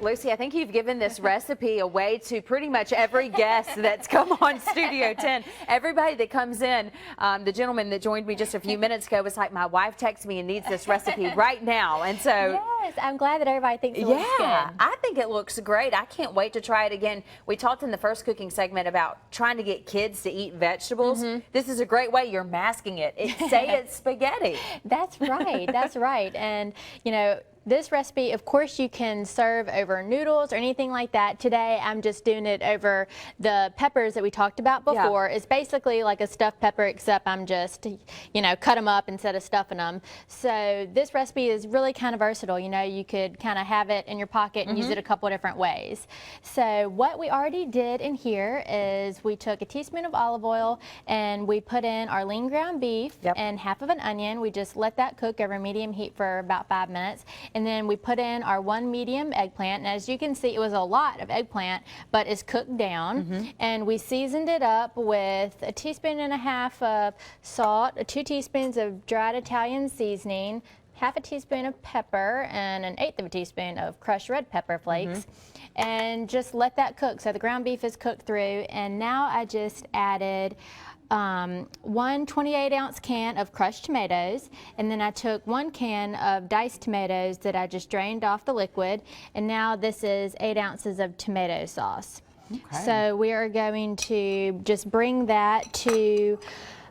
Lucy, I think you've given this recipe away to pretty much every guest that's come on Studio 10. Everybody that comes in, the gentleman that joined me just a few minutes ago was like, my wife texts me and needs this recipe right now. And so, yes, I'm glad that everybody thinks it looks good. I think it looks great. I can't wait to try it again. We talked in the first cooking segment about trying to get kids to eat vegetables. This is a great way. You're masking it. Say it's spaghetti. That's right. That's right. And, you know, this recipe, of course, you can serve over noodles or anything like that. Today, I'm just doing it over the peppers that we talked about before. It's basically like a stuffed pepper, except I'm just, you know, cut them up instead of stuffing them. So this recipe is really kind of versatile. You know, you could kind of have it in your pocket and use it a couple of different ways. So what we already did in here is we took a teaspoon of olive oil and we put in our lean ground beef and half of an onion. We just let that cook over medium heat for about 5 minutes. And then we put in our 1 medium eggplant. And as you can see, it was a lot of eggplant, but it's cooked down. And we seasoned it up with a teaspoon and a half of salt, 2 teaspoons of dried Italian seasoning, half a teaspoon of pepper, and 1/8 of a teaspoon of crushed red pepper flakes. And just let that cook. So the ground beef is cooked through. And now I just added 1 28-ounce can of crushed tomatoes, and then I took 1 can of diced tomatoes that I just drained off the liquid, and now this is 8 ounces of tomato sauce. So we are going to just bring that to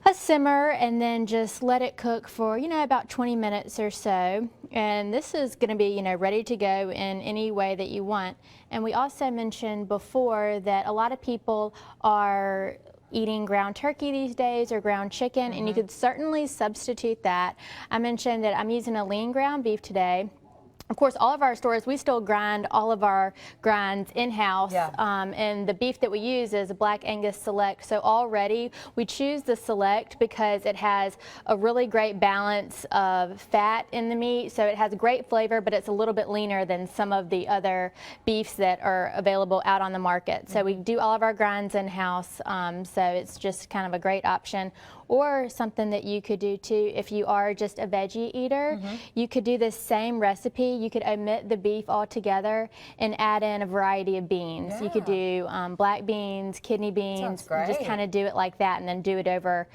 a simmer and then just let it cook for, you know, about 20 minutes or so. And this is going to be, you know, ready to go in any way that you want. And we also mentioned before that a lot of people are eating ground turkey these days or ground chicken, and you could certainly substitute that. I mentioned that I'm using a lean ground beef today. Of course, all of our stores, we still grind all of our grinds in-house, and the beef that we use is a Black Angus Select. So already we choose the Select because it has a really great balance of fat in the meat, so it has great flavor, but it's a little bit leaner than some of the other beefs that are available out on the market. So we do all of our grinds in-house, so it's just kind of a great option. Or something that you could do too, if you are just a veggie eater, you could do this same recipe. You could omit the beef altogether and add in a variety of beans. You could do black beans, kidney beans, just kind of do it like that, and then do it over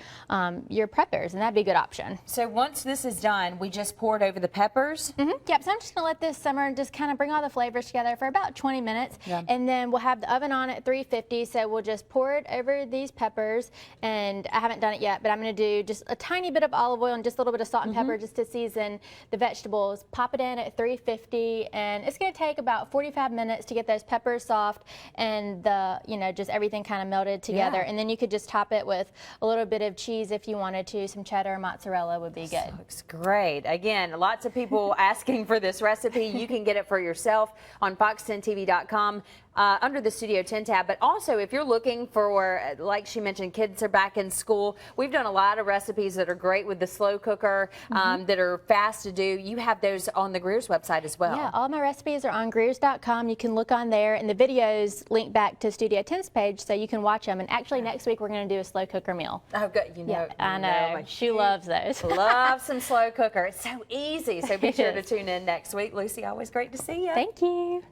your peppers, and that'd be a good option. So once this is done, we just pour it over the peppers? Yep, so I'm just gonna let this simmer and just kind of bring all the flavors together for about 20 minutes, and then we'll have the oven on at 350, so we'll just pour it over these peppers, and I haven't done it yet, but I'm going to do just a tiny bit of olive oil and just a little bit of salt and pepper just to season the vegetables. Pop it in at 350, and it's going to take about 45 minutes to get those peppers soft and the, you know, just everything kind of melted together. And then you could just top it with a little bit of cheese if you wanted to. Some cheddar or mozzarella would be good. Looks great. Again, lots of people asking for this recipe. You can get it for yourself on fox10tv.com. Under the Studio 10 tab, but also if you're looking for, like she mentioned, kids are back in school. We've done a lot of recipes that are great with the slow cooker, that are fast to do. You have those on the Greer's website as well. Yeah, all my recipes are on Greers.com. You can look on there, and the videos link back to Studio 10's page, so you can watch them. And actually, next week we're going to do a slow cooker meal. Oh, good. You know, I know. She loves those. Love some slow cooker. It's so easy. So be sure to tune in next week. Lucy, always great to see you. Thank you.